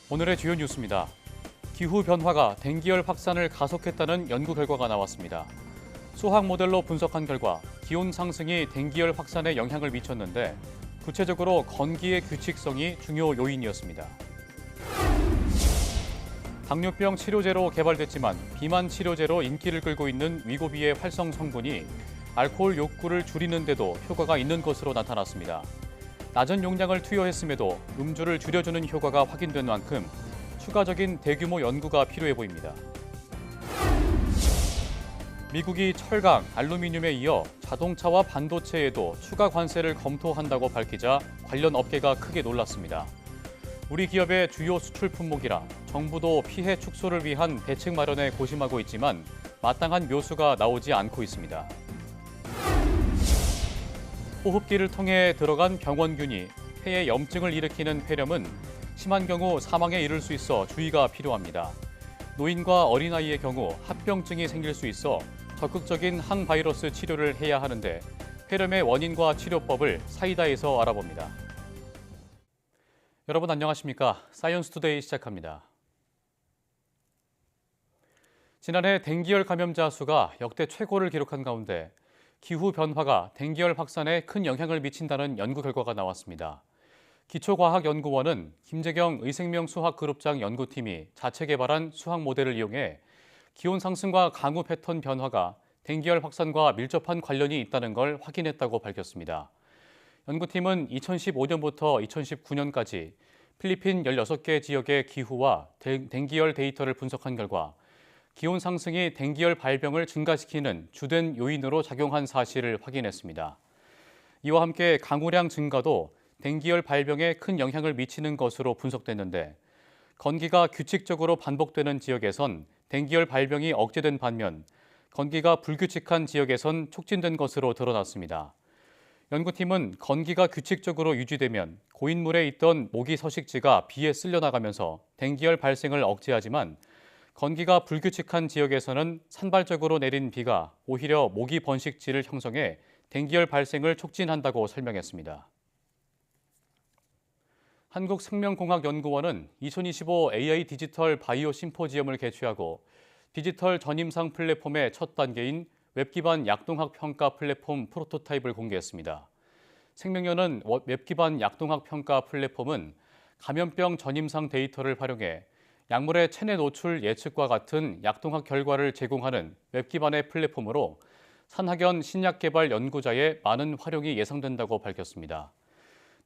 오늘의 주요 뉴스입니다. 기후 변화가 dengu열 확산을 가속했다는 연구 결과가 나왔습니다. 수학 모델로 분석한 결과 기온 상승이 dengu열 확산에 영향을 미쳤는데 구체적으로 건기의 규칙성이 중요 요인이었습니다. 당뇨병 치료제로 개발됐지만 비만 치료제로 인기를 끌고 있는 위고비의 활성 성분이 알코올 욕구를 줄이는 데도 효과가 있는 것으로 나타났습니다. 낮은 용량을 투여했음에도 음주를 줄여주는 효과가 확인된 만큼 추가적인 대규모 연구가 필요해 보입니다. 미국이 철강, 알루미늄에 이어 자동차와 반도체에도 추가 관세를 검토한다고 밝히자 관련 업계가 크게 놀랐습니다. 우리 기업의 주요 수출 품목이라 정부도 피해 축소를 위한 대책 마련에 고심하고 있지만 마땅한 묘수가 나오지 않고 있습니다. 호흡기를 통해 들어간 병원균이 폐에 염증을 일으키는 폐렴은 심한 경우 사망에 이를 수 있어 주의가 필요합니다. 노인과 어린아이의 경우 합병증이 생길 수 있어 적극적인 항바이러스 치료를 해야 하는데 폐렴의 원인과 치료법을 사이다에서 알아봅니다. 여러분 안녕하십니까? 사이언스 투데이 시작합니다. 지난해 dengu열 감염자 수가 역대 최고를 기록한 가운데 기후 변화가 dengu열 확산에 큰 영향을 미친다는 연구 결과가 나왔습니다. 기초과학연구원은 김재경 의생명수학그룹장 연구팀이 자체 개발한 수학 모델을 이용해 기온 상승과 강우 패턴 변화가 dengu열 확산과 밀접한 관련이 있다는 걸 확인했다고 밝혔습니다. 연구팀은 2015년부터 2019년까지 필리핀 16개 지역의 기후와 dengu열 데이터를 분석한 결과 기온 상승이 dengu열 발병을 증가시키는 주된 요인으로 작용한 사실을 확인했습니다. 이와 함께 강우량 증가도 dengu열 발병에 큰 영향을 미치는 것으로 분석됐는데 건기가 규칙적으로 반복되는 지역에선 dengu열 발병이 억제된 반면 건기가 불규칙한 지역에선 촉진된 것으로 드러났습니다. 연구팀은 건기가 규칙적으로 유지되면 고인물에 있던 모기 서식지가 비에 쓸려나가면서 dengu열 발생을 억제하지만 건기가 불규칙한 지역에서는 산발적으로 내린 비가 오히려 모기 번식지를 형성해 dengu열 발생을 촉진한다고 설명했습니다. 한국생명공학연구원은 2025 AI 디지털 바이오 심포지엄을 개최하고 디지털 전임상 플랫폼의 첫 단계인 웹 기반 약동학 평가 플랫폼 프로토타입을 공개했습니다. 생명연은 웹 기반 약동학 평가 플랫폼은 감염병 전임상 데이터를 활용해 약물의 체내 노출 예측과 같은 약동학 결과를 제공하는 웹 기반의 플랫폼으로 산학연 신약 개발 연구자의 많은 활용이 예상된다고 밝혔습니다.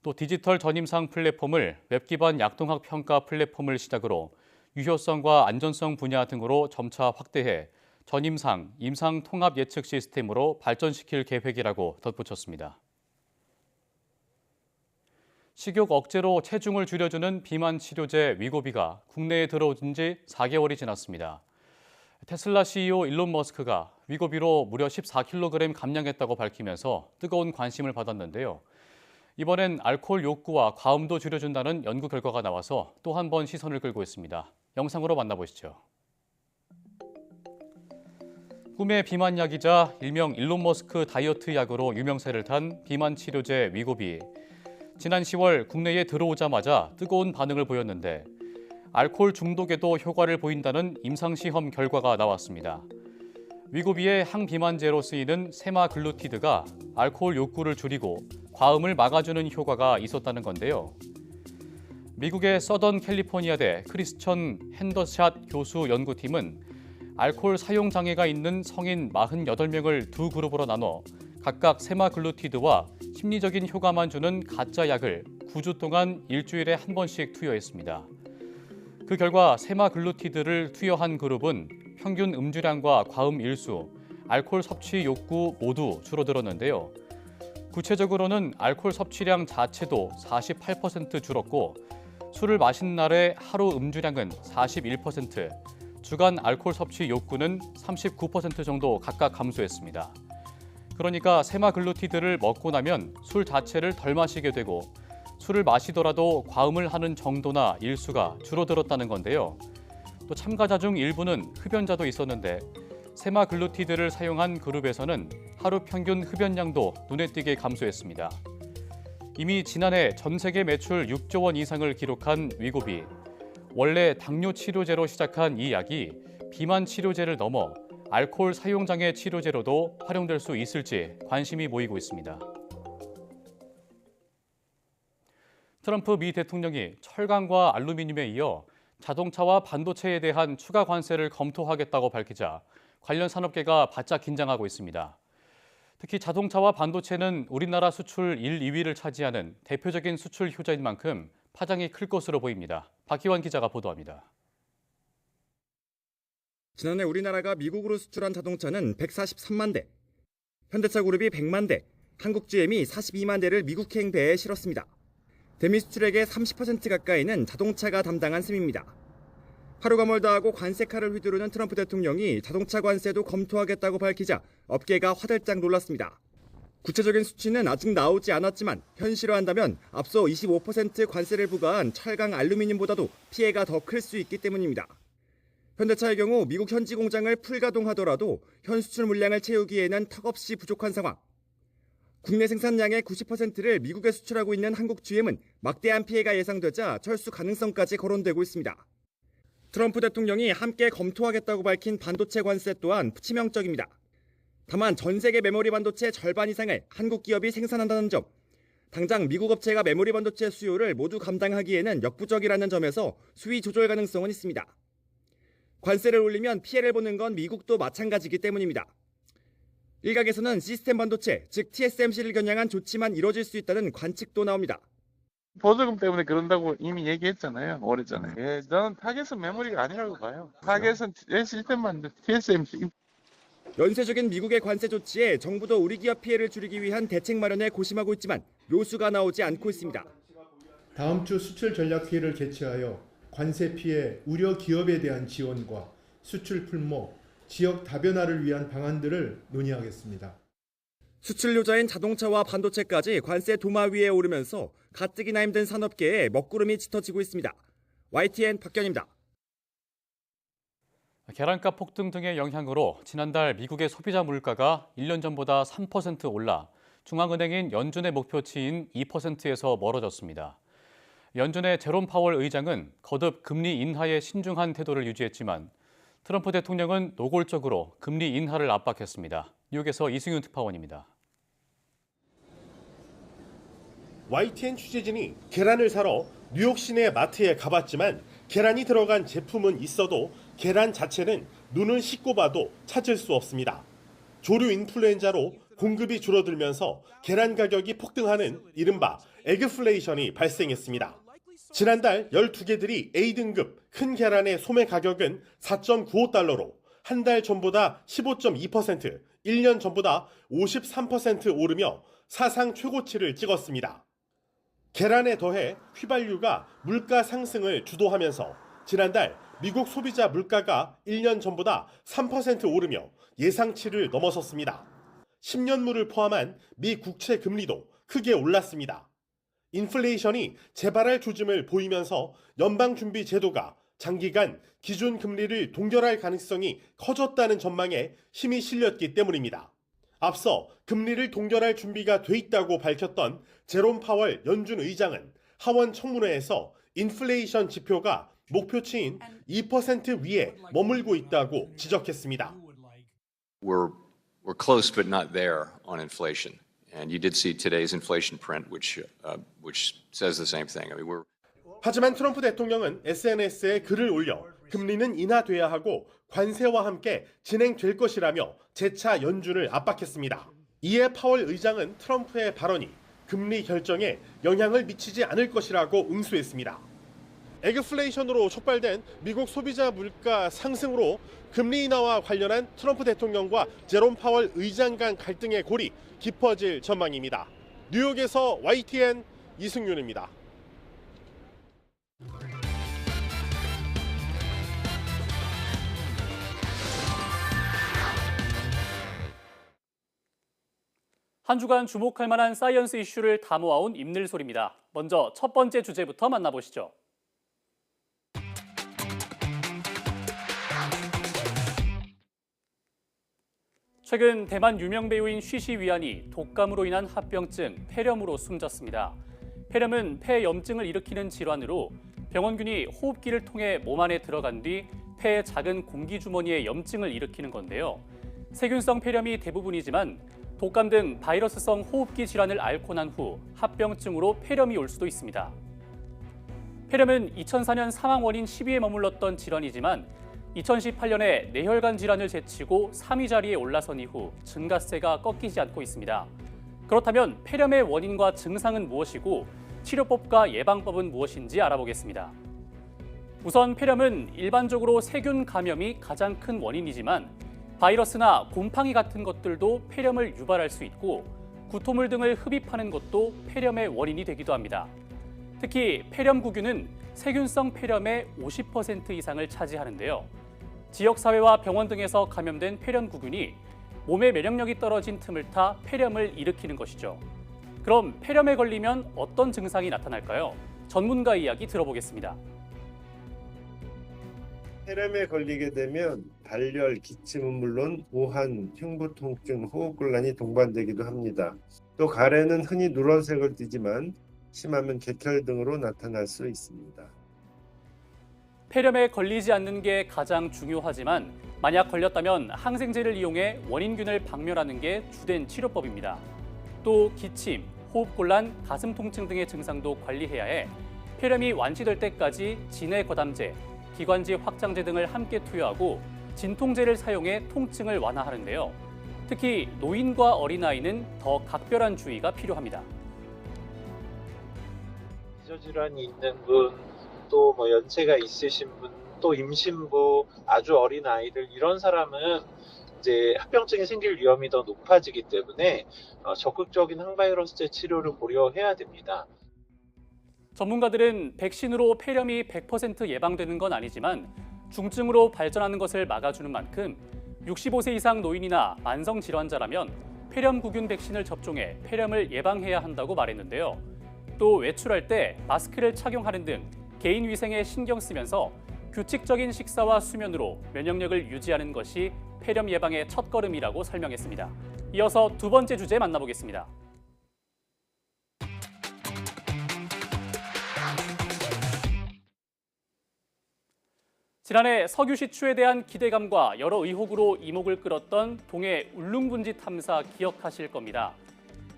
또 디지털 전임상 플랫폼을 웹 기반 약동학 평가 플랫폼을 시작으로 유효성과 안전성 분야 등으로 점차 확대해 전임상, 임상 통합 예측 시스템으로 발전시킬 계획이라고 덧붙였습니다. 식욕 억제로 체중을 줄여주는 비만 치료제 위고비가 국내에 들어온 지 4개월이 지났습니다. 테슬라 CEO 일론 머스크가 위고비로 무려 14kg 감량했다고 밝히면서 뜨거운 관심을 받았는데요. 이번엔 알코올 욕구와 과음도 줄여준다는 연구 결과가 나와서 또 한 번 시선을 끌고 있습니다. 영상으로 만나보시죠. 꿈의 비만약이자 일명 일론 머스크 다이어트 약으로 유명세를 탄 비만 치료제 위고비. 지난 10월 국내에 들어오자마자 뜨거운 반응을 보였는데 알코올 중독에도 효과를 보인다는 임상시험 결과가 나왔습니다. 위고비의 항비만제로 쓰이는 세마글루티드가 알코올 욕구를 줄이고 과음을 막아주는 효과가 있었다는 건데요. 미국의 서던 캘리포니아대 크리스천 핸더샷 교수 연구팀은 알코올 사용 장애가 있는 성인 48명을 두 그룹으로 나눠 각각 세마글루티드와 심리적인 효과만 주는 가짜 약을 9주 동안 일주일에 한 번씩 투여했습니다. 그 결과 세마글루티드를 투여한 그룹은 평균 음주량과 과음 일수, 알코올 섭취 욕구 모두 줄어들었는데요. 구체적으로는 알코올 섭취량 자체도 48% 줄었고 술을 마신 날의 하루 음주량은 41%, 주간 알코올 섭취 욕구는 39% 정도 각각 감소했습니다. 그러니까 세마글루티드를 먹고 나면 술 자체를 덜 마시게 되고 술을 마시더라도 과음을 하는 정도나 일수가 줄어들었다는 건데요. 또 참가자 중 일부는 흡연자도 있었는데 세마글루티드를 사용한 그룹에서는 하루 평균 흡연량도 눈에 띄게 감소했습니다. 이미 지난해 전 세계 매출 6조 원 이상을 기록한 위고비. 원래 당뇨 치료제로 시작한 이 약이 비만 치료제를 넘어 알코올 사용장애 치료제로도 활용될 수 있을지 관심이 모이고 있습니다. 트럼프 미 대통령이 철강과 알루미늄에 이어 자동차와 반도체에 대한 추가 관세를 검토하겠다고 밝히자 관련 산업계가 바짝 긴장하고 있습니다. 특히 자동차와 반도체는 우리나라 수출 1, 2위를 차지하는 대표적인 수출 효자인 만큼 파장이 클 것으로 보입니다. 박희원 기자가 보도합니다. 지난해 우리나라가 미국으로 수출한 자동차는 143만 대, 현대차 그룹이 100만 대, 한국 GM이 42만 대를 미국행 배에 실었습니다. 대미 수출액의 30% 가까이는 자동차가 담당한 셈입니다. 하루가 멀다 하고 관세칼을 휘두르는 트럼프 대통령이 자동차 관세도 검토하겠다고 밝히자 업계가 화들짝 놀랐습니다. 구체적인 수치는 아직 나오지 않았지만 현실화한다면 앞서 25% 관세를 부과한 철강 알루미늄보다도 피해가 더 클 수 있기 때문입니다. 현대차의 경우 미국 현지 공장을 풀가동하더라도 현 수출 물량을 채우기에는 턱없이 부족한 상황. 국내 생산량의 90%를 미국에 수출하고 있는 한국 GM은 막대한 피해가 예상되자 철수 가능성까지 거론되고 있습니다. 트럼프 대통령이 함께 검토하겠다고 밝힌 반도체 관세 또한 치명적입니다. 다만 전 세계 메모리 반도체 절반 이상을 한국 기업이 생산한다는 점, 당장 미국 업체가 메모리 반도체 수요를 모두 감당하기에는 역부족이라는 점에서 수위 조절 가능성은 있습니다. 관세를 올리면 피해를 보는 건 미국도 마찬가지이기 때문입니다. 일각에서는 시스템 반도체, 즉 TSMC를 겨냥한 조치만 이뤄질 수 있다는 관측도 나옵니다. 보조금 때문에 그런다고 이미 얘기했잖아요. 오래전에. 예, 저는 타겟은 메모리가 아니라고 봐요. 타겟은 시스템만 TSMC. 연쇄적인 미국의 관세 조치에 정부도 우리 기업 피해를 줄이기 위한 대책 마련에 고심하고 있지만 묘수가 나오지 않고 있습니다. 다음 주 수출 전략회의를 개최하여 관세 피해 우려 기업에 대한 지원과 수출 풀모, 지역 다변화를 위한 방안들을 논의하겠습니다. 수출 효자인 자동차와 반도체까지 관세 도마 위에 오르면서 가뜩이나 힘든 산업계에 먹구름이 짙어지고 있습니다. YTN 박견입니다. 계란값 폭등 등의 영향으로 지난달 미국의 소비자 물가가 1년 전보다 3% 올라 중앙은행인 연준의 목표치인 2%에서 멀어졌습니다. 연준의 제롬 파월 의장은 거듭 금리 인하에 신중한 태도를 유지했지만 트럼프 대통령은 노골적으로 금리 인하를 압박했습니다. 뉴욕에서 이승윤 특파원입니다. YTN 취재진이 계란을 사러 뉴욕 시내 마트에 가봤지만 계란이 들어간 제품은 있어도 계란 자체는 눈을 씻고 봐도 찾을 수 없습니다. 조류 인플루엔자로 공급이 줄어들면서 계란 가격이 폭등하는 이른바 에그플레이션이 발생했습니다. 지난달 12개들이 A등급 큰 계란의 소매 가격은 4.95달러로 한 달 전보다 15.2%, 1년 전보다 53% 오르며 사상 최고치를 찍었습니다. 계란에 더해 휘발유가 물가 상승을 주도하면서 지난달 미국 소비자 물가가 1년 전보다 3% 오르며 예상치를 넘어섰습니다. 10년물을 포함한 미 국채 금리도 크게 올랐습니다. 인플레이션이 재발할 조짐을 보이면서 연방준비제도가 장기간 기준금리를 동결할 가능성이 커졌다는 전망에 힘이 실렸기 때문입니다. 앞서 금리를 동결할 준비가 돼 있다고 밝혔던 제롬 파월 연준 의장은 하원 청문회에서 인플레이션 지표가 목표치인 2% 위에 머물고 있다고 지적했습니다. We're close but not there on inflation. And you did see today's inflation print, which says the same thing. I mean, 하지만 트럼프 대통령은 SNS에 글을 올려 금리는 인하돼야 하고 관세와 함께 진행될 것이라며 재차 연준을 압박했습니다. 이에 파월 의장은 트럼프의 발언이 금리 결정에 영향을 미치지 않을 것이라고 응수했습니다. 에그플레이션으로 촉발된 미국 소비자 물가 상승으로 금리 인하와 관련한 트럼프 대통령과 제롬 파월 의장 간 갈등의 골이 깊어질 전망입니다. 뉴욕에서 YTN 이승윤입니다. 한 주간 주목할 만한 사이언스 이슈를 다 모아온 입늘소리입니다. 먼저 첫 번째 주제부터 만나보시죠. 최근 대만 유명 배우인 쉬시 위안이 독감으로 인한 합병증 폐렴으로 숨졌습니다. 폐렴은 폐염증을 일으키는 질환으로 병원균이 호흡기를 통해 몸 안에 들어간 뒤 폐의 작은 공기 주머니에 염증을 일으키는 건데요. 세균성 폐렴이 대부분이지만 독감 등 바이러스성 호흡기 질환을 앓고 난 후 합병증으로 폐렴이 올 수도 있습니다. 폐렴은 2004년 사망 원인 10위에 머물렀던 질환이지만 2018년에 뇌혈관 질환을 제치고 3위 자리에 올라선 이후 증가세가 꺾이지 않고 있습니다. 그렇다면 폐렴의 원인과 증상은 무엇이고 치료법과 예방법은 무엇인지 알아보겠습니다. 우선 폐렴은 일반적으로 세균 감염이 가장 큰 원인이지만 바이러스나 곰팡이 같은 것들도 폐렴을 유발할 수 있고 구토물 등을 흡입하는 것도 폐렴의 원인이 되기도 합니다. 특히 폐렴구균은 세균성 폐렴의 50% 이상을 차지하는데요. 지역사회와 병원 등에서 감염된 폐렴구균이 몸의 면역력이 떨어진 틈을 타 폐렴을 일으키는 것이죠. 그럼 폐렴에 걸리면 어떤 증상이 나타날까요? 전문가 이야기 들어보겠습니다. 폐렴에 걸리게 되면 발열, 기침은 물론 오한, 흉부 통증, 호흡곤란이 동반되기도 합니다. 또 가래는 흔히 누런색을 띠지만 심하면 객혈 등으로 나타날 수 있습니다. 폐렴에 걸리지 않는 게 가장 중요하지만 만약 걸렸다면 항생제를 이용해 원인균을 박멸하는 게 주된 치료법입니다. 또 기침, 호흡곤란, 가슴 통증 등의 증상도 관리해야 해 폐렴이 완치될 때까지 진해거담제, 기관지 확장제 등을 함께 투여하고 진통제를 사용해 통증을 완화하는데요. 특히 노인과 어린아이는 더 각별한 주의가 필요합니다. 기저질환이 있는 분, 또 연세가 있으신 분, 또 임신부, 아주 어린 아이들 이런 사람은 이제 합병증이 생길 위험이 더 높아지기 때문에 적극적인 항바이러스제 치료를 고려해야 됩니다. 전문가들은 백신으로 폐렴이 100% 예방되는 건 아니지만 중증으로 발전하는 것을 막아주는 만큼 65세 이상 노인이나 만성 질환자라면 폐렴구균 백신을 접종해 폐렴을 예방해야 한다고 말했는데요. 또 외출할 때 마스크를 착용하는 등 개인 위생에 신경 쓰면서 규칙적인 식사와 수면으로 면역력을 유지하는 것이 폐렴 예방의 첫걸음이라고 설명했습니다. 이어서 두 번째 주제 만나보겠습니다. 지난해 석유 시추에 대한 기대감과 여러 의혹으로 이목을 끌었던 동해 울릉분지 탐사 기억하실 겁니다.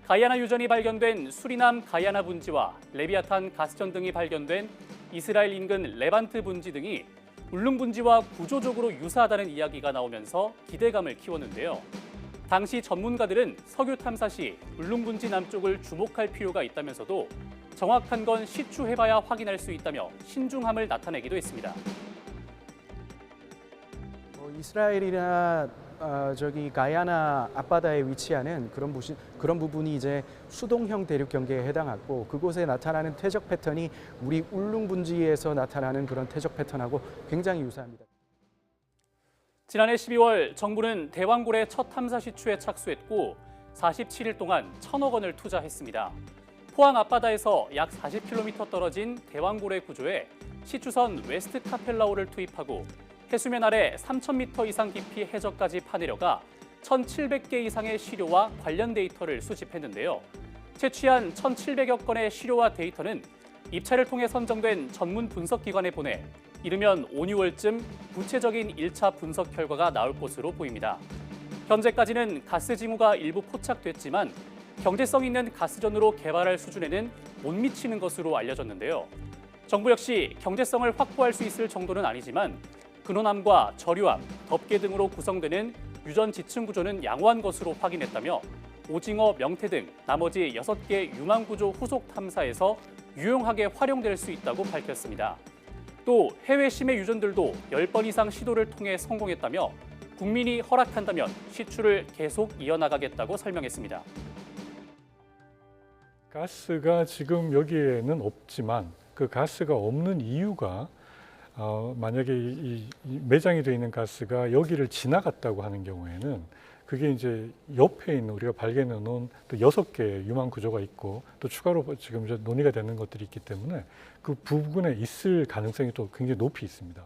가이아나 유전이 발견된 수리남 가이아나 분지와 레비아탄 가스전 등이 발견된 이스라엘 인근 레반트 분지 등이 울릉분지와 구조적으로 유사하다는 이야기가 나오면서 기대감을 키웠는데요. 당시 전문가들은 석유 탐사 시 울릉분지 남쪽을 주목할 필요가 있다면서도 정확한 건 시추해봐야 확인할 수 있다며 신중함을 나타내기도 했습니다. 이스라엘이나 가이아나 앞바다에 위치하는 그런 부분이 이제 수동형 대륙 경계에 해당하고 그곳에 나타나는 퇴적 패턴이 우리 울릉분지에서 나타나는 그런 퇴적 패턴하고 굉장히 유사합니다. 지난해 12월 정부는 대왕굴의 첫 탐사 시추에 착수했고 47일 동안 1,000억 원을 투자했습니다. 포항 앞바다에서 약 40km 떨어진 대왕굴의 구조에 시추선 웨스트 카펠라오를 투입하고 해수면 아래 3,000m 이상 깊이 해저까지 파내려가 1,700개 이상의 시료와 관련 데이터를 수집했는데요. 채취한 1,700여 건의 시료와 데이터는 입찰을 통해 선정된 전문 분석기관에 보내 이르면 5, 6월쯤 구체적인 1차 분석 결과가 나올 것으로 보입니다. 현재까지는 가스 징후가 일부 포착됐지만 경제성 있는 가스전으로 개발할 수준에는 못 미치는 것으로 알려졌는데요. 정부 역시 경제성을 확보할 수 있을 정도는 아니지만 근원암과 저류암, 덮개 등으로 구성되는 유전 지층 구조는 양호한 것으로 확인했다며 오징어, 명태 등 나머지 6개 유망 구조 후속 탐사에서 유용하게 활용될 수 있다고 밝혔습니다. 또 해외 심해 유전들도 10번 이상 시도를 통해 성공했다며 국민이 허락한다면 시추를 계속 이어나가겠다고 설명했습니다. 가스가 지금 여기에는 없지만 그 가스가 없는 이유가 만약에 이 매장이 되어 있는 가스가 여기를 지나갔다고 하는 경우에는 그게 이제 옆에 있는 우리가 발견해 놓은 또 6개의 유망 구조가 있고 또 추가로 지금 이제 논의가 되는 것들이 있기 때문에 그 부분에 있을 가능성이 또 굉장히 높이 있습니다.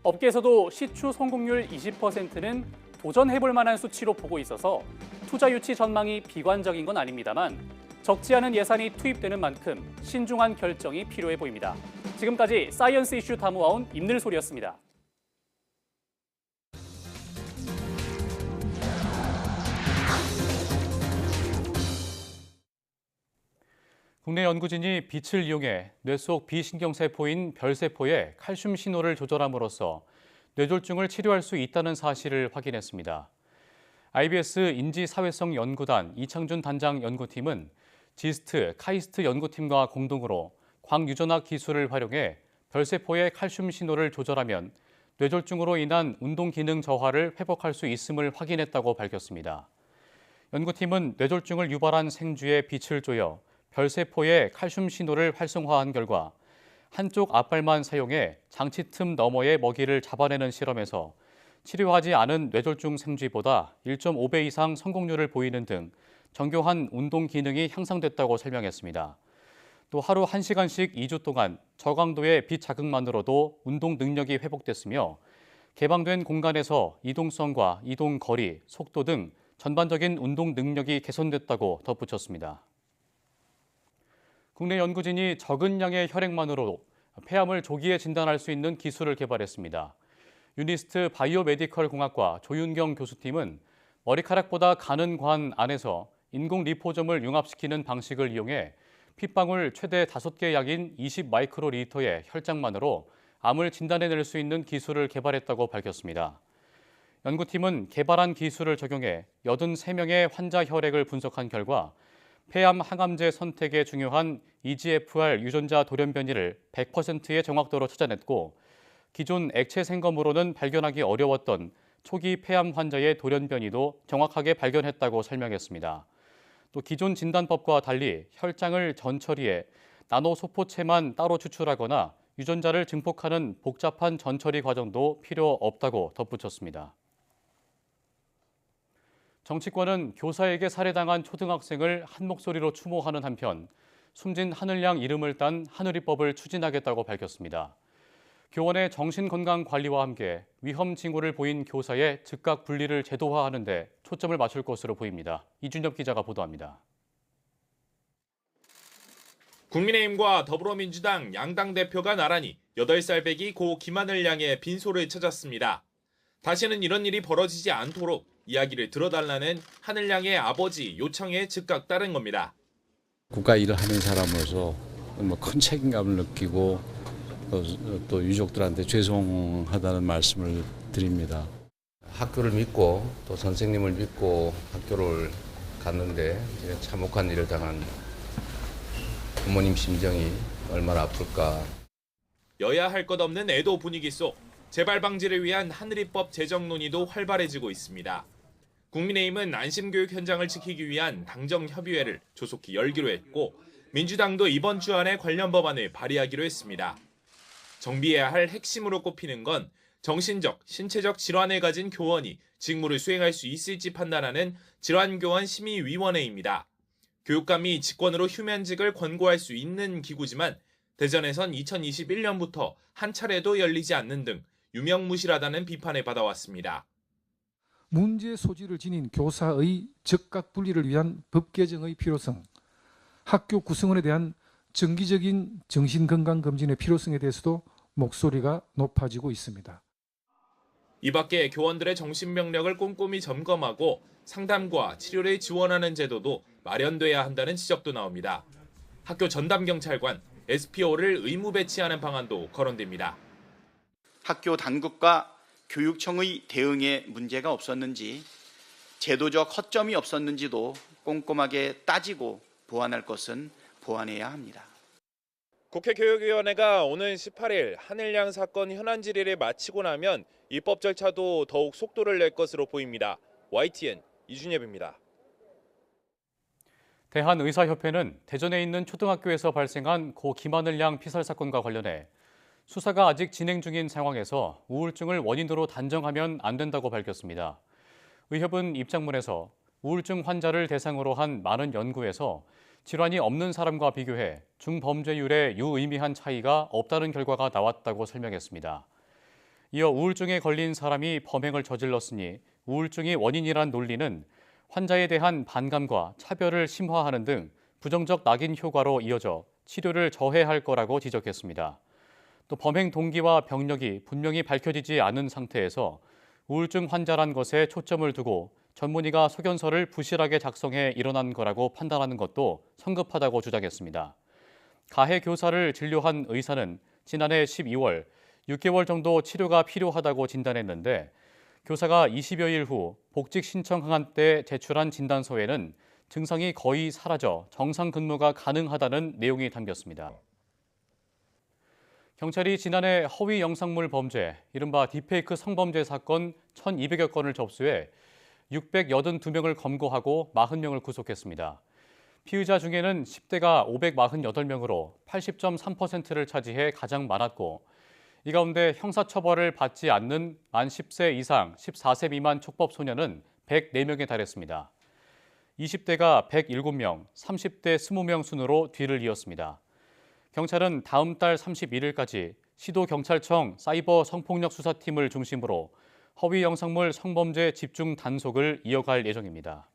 업계에서도 시추 성공률 20%는 도전해볼 만한 수치로 보고 있어서 투자 유치 전망이 비관적인 건 아닙니다만 적지 않은 예산이 투입되는 만큼 신중한 결정이 필요해 보입니다. 지금까지 사이언스 이슈 다모아온 임늘솔이었습니다. 국내 연구진이 빛을 이용해 뇌 속 비신경세포인 별세포에 칼슘 신호를 조절함으로써 뇌졸중을 치료할 수 있다는 사실을 확인했습니다. IBS 인지사회성 연구단 이창준 단장 연구팀은 지스트, 카이스트 연구팀과 공동으로 광유전학 기술을 활용해 별세포의 칼슘 신호를 조절하면 뇌졸중으로 인한 운동 기능 저하를 회복할 수 있음을 확인했다고 밝혔습니다. 연구팀은 뇌졸중을 유발한 생쥐에 빛을 쪼여 별세포의 칼슘 신호를 활성화한 결과 한쪽 앞발만 사용해 장치 틈 너머의 먹이를 잡아내는 실험에서 치료하지 않은 뇌졸중 생쥐보다 1.5배 이상 성공률을 보이는 등 정교한 운동 기능이 향상됐다고 설명했습니다. 또 하루 1시간씩 2주 동안 저강도의 빛 자극만으로도 운동 능력이 회복됐으며 개방된 공간에서 이동성과 이동 거리, 속도 등 전반적인 운동 능력이 개선됐다고 덧붙였습니다. 국내 연구진이 적은 양의 혈액만으로 폐암을 조기에 진단할 수 있는 기술을 개발했습니다. 유니스트 바이오메디컬 공학과 조윤경 교수팀은 머리카락보다 가는 관 안에서 인공 리포점을 융합시키는 방식을 이용해 핏방울 최대 5개 약인 20마이크로리터의 혈장만으로 암을 진단해낼 수 있는 기술을 개발했다고 밝혔습니다. 연구팀은 개발한 기술을 적용해 83명의 환자 혈액을 분석한 결과 폐암 항암제 선택에 중요한 EGFR 유전자 돌연 변이를 100%의 정확도로 찾아냈고 기존 액체 생검으로는 발견하기 어려웠던 초기 폐암 환자의 돌연 변이도 정확하게 발견했다고 설명했습니다. 또 기존 진단법과 달리 혈장을 전처리해 나노 소포체만 따로 추출하거나 유전자를 증폭하는 복잡한 전처리 과정도 필요 없다고 덧붙였습니다. 정치권은 교사에게 살해당한 초등학생을 한 목소리로 추모하는 한편 숨진 하늘양 이름을 딴 하늘이법을 추진하겠다고 밝혔습니다. 교원의 정신건강관리와 함께 위험 징후를 보인 교사의 즉각 분리를 제도화하는 데 초점을 맞출 것으로 보입니다. 이준엽 기자가 보도합니다. 국민의힘과 더불어민주당 양당 대표가 나란히 8살 배기 고 김하늘 양의 빈소를 찾았습니다. 다시는 이런 일이 벌어지지 않도록 이야기를 들어달라는 하늘 양의 아버지 요청에 즉각 따른 겁니다. 국가 일을 하는 사람으로서 큰 책임감을 느끼고 또 유족들한테 죄송하다는 말씀을 드립니다. 학교를 믿고 또 선생님을 믿고 학교를 갔는데 참혹한 일을 당한 부모님 심정이 얼마나 아플까. 여야 할 것 없는 애도 분위기 속 재발 방지를 위한 하늘이법 제정 논의도 활발해지고 있습니다. 국민의힘은 안심교육 현장을 지키기 위한 당정협의회를 조속히 열기로 했고 민주당도 이번 주 안에 관련 법안을 발의하기로 했습니다. 정비해야 할 핵심으로 꼽히는 건 정신적, 신체적 질환을 가진 교원이 직무를 수행할 수 있을지 판단하는 질환교원심의위원회입니다. 교육감이 직권으로 휴면직을 권고할 수 있는 기구지만 대전에선 2021년부터 한 차례도 열리지 않는 등 유명무실하다는 비판을 받아왔습니다. 문제의 소지를 지닌 교사의 즉각 분리를 위한 법 개정의 필요성, 학교 구성원에 대한 정기적인 정신건강검진의 필요성에 대해서도 목소리가 높아지고 있습니다. 이 밖에 교원들의 정신병력을 꼼꼼히 점검하고 상담과 치료를 지원하는 제도도 마련돼야 한다는 지적도 나옵니다. 학교 전담경찰관, SPO를 의무 배치하는 방안도 거론됩니다. 학교 당국과 교육청의 대응에 문제가 없었는지, 제도적 허점이 없었는지도 꼼꼼하게 따지고 보완할 것은 보완해야 합니다. 국회 교육위원회가 오는 18일 하늘양 사건 현안 질의를 마치고 나면 입법 절차도 더욱 속도를 낼 것으로 보입니다. YTN 이준엽입니다. 대한의사협회는 대전에 있는 초등학교에서 발생한 고 김하늘 양 피살 사건과 관련해 수사가 아직 진행 중인 상황에서 우울증을 원인으로 단정하면 안 된다고 밝혔습니다. 의협은 입장문에서 우울증 환자를 대상으로 한 많은 연구에서 질환이 없는 사람과 비교해 중범죄율에 유의미한 차이가 없다는 결과가 나왔다고 설명했습니다. 이어 우울증에 걸린 사람이 범행을 저질렀으니 우울증이 원인이란 논리는 환자에 대한 반감과 차별을 심화하는 등 부정적 낙인 효과로 이어져 치료를 저해할 거라고 지적했습니다. 또 범행 동기와 병력이 분명히 밝혀지지 않은 상태에서 우울증 환자란 것에 초점을 두고 전문의가 소견서를 부실하게 작성해 일어난 거라고 판단하는 것도 성급하다고 주장했습니다. 가해 교사를 진료한 의사는 지난해 12월 6개월 정도 치료가 필요하다고 진단했는데 교사가 20여일 후 복직 신청한 때 제출한 진단서에는 증상이 거의 사라져 정상 근무가 가능하다는 내용이 담겼습니다. 경찰이 지난해 허위 영상물 범죄, 이른바 딥페이크 성범죄 사건 1,200여 건을 접수해 682명을 검거하고 40명을 구속했습니다. 피의자 중에는 10대가 548명으로 80.3%를 차지해 가장 많았고 이 가운데 형사처벌을 받지 않는 만 10세 이상 14세 미만 촉법 소년은 104명에 달했습니다. 20대가 107명, 30대 20명 순으로 뒤를 이었습니다. 경찰은 다음 달 31일까지 시도경찰청 사이버 성폭력 수사팀을 중심으로 허위 영상물 성범죄 집중 단속을 이어갈 예정입니다.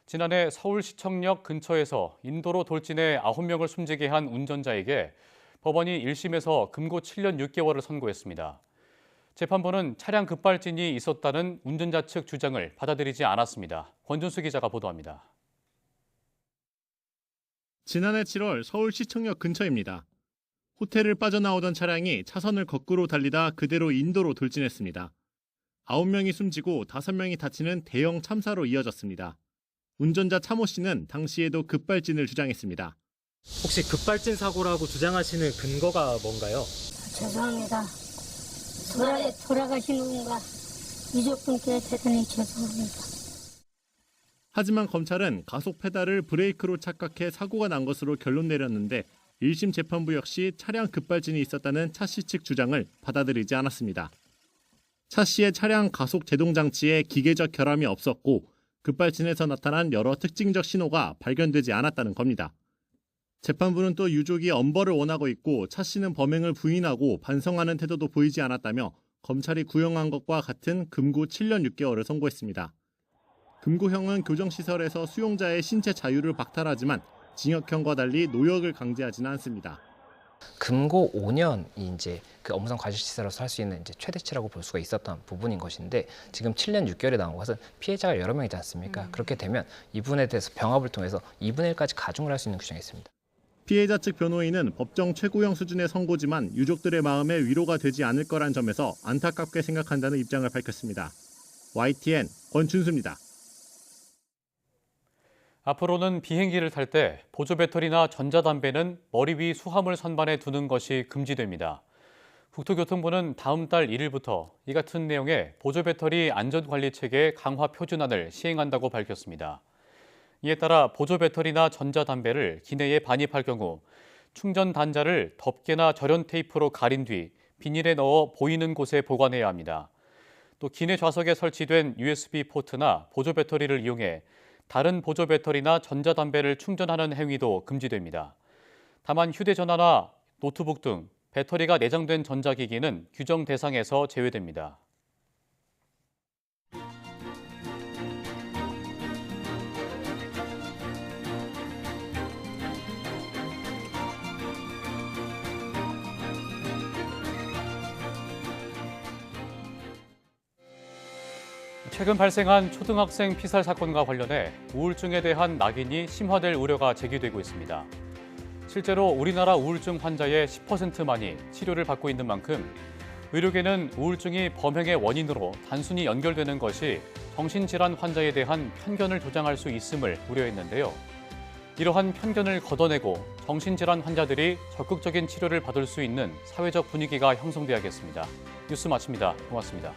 지난해 서울시청역 근처에서 인도로 돌진해 9명을 숨지게 한 운전자에게 법원이 1심에서 금고 7년 6개월을 선고했습니다. 재판부는 차량 급발진이 있었다는 운전자 측 주장을 받아들이지 않았습니다. 권준수 기자가 보도합니다. 지난해 7월 서울시청역 근처입니다. 호텔을 빠져나오던 차량이 차선을 거꾸로 달리다 그대로 인도로 돌진했습니다. 9명이 숨지고 5명이 다치는 대형 참사로 이어졌습니다. 운전자 차모 씨는 당시에도 급발진을 주장했습니다. 혹시 급발진 사고라고 주장하시는 근거가 뭔가요? 죄송합니다. 돌아가신 분과 유족분께 대단히 죄송합니다. 하지만 검찰은 가속 페달을 브레이크로 착각해 사고가 난 것으로 결론 내렸는데 1심 재판부 역시 차량 급발진이 있었다는 차 씨 측 주장을 받아들이지 않았습니다. 차 씨의 차량 가속 제동 장치에 기계적 결함이 없었고 급발진에서 나타난 여러 특징적 신호가 발견되지 않았다는 겁니다. 재판부는 또 유족이 엄벌을 원하고 있고 차 씨는 범행을 부인하고 반성하는 태도도 보이지 않았다며 검찰이 구형한 것과 같은 금고 7년 6개월을 선고했습니다. 금고형은 교정시설에서 수용자의 신체 자유를 박탈하지만 징역형과 달리 노역을 강제하지는 않습니다. 금고 5년이 이제 그 업무상 과실치사로서 할 수 있는 이제 최대치라고 볼 수가 있었던 부분인 것인데 지금 7년 6개월에 나온 것은 피해자가 여러 명이지 않습니까? 그렇게 되면 이 부분에 대해서 병합을 통해서 2분의 1까지 가중을 할 수 있는 규정이 있습니다. 피해자 측 변호인은 법정 최고형 수준의 선고지만 유족들의 마음에 위로가 되지 않을 거란 점에서 안타깝게 생각한다는 입장을 밝혔습니다. YTN 권준수입니다. 앞으로는 비행기를 탈 때 보조 배터리나 전자담배는 머리 위 수화물 선반에 두는 것이 금지됩니다. 국토교통부는 다음 달 1일부터 이 같은 내용의 보조 배터리 안전관리체계 강화 표준안을 시행한다고 밝혔습니다. 이에 따라 보조 배터리나 전자담배를 기내에 반입할 경우 충전 단자를 덮개나 절연 테이프로 가린 뒤 비닐에 넣어 보이는 곳에 보관해야 합니다. 또 기내 좌석에 설치된 USB 포트나 보조 배터리를 이용해 다른 보조 배터리나 전자담배를 충전하는 행위도 금지됩니다. 다만 휴대전화나 노트북 등 배터리가 내장된 전자기기는 규정 대상에서 제외됩니다. 최근 발생한 초등학생 피살 사건과 관련해 우울증에 대한 낙인이 심화될 우려가 제기되고 있습니다. 실제로 우리나라 우울증 환자의 10%만이 치료를 받고 있는 만큼 의료계는 우울증이 범행의 원인으로 단순히 연결되는 것이 정신질환 환자에 대한 편견을 조장할 수 있음을 우려했는데요. 이러한 편견을 걷어내고 정신질환 환자들이 적극적인 치료를 받을 수 있는 사회적 분위기가 형성돼야겠습니다. 뉴스 마칩니다. 고맙습니다.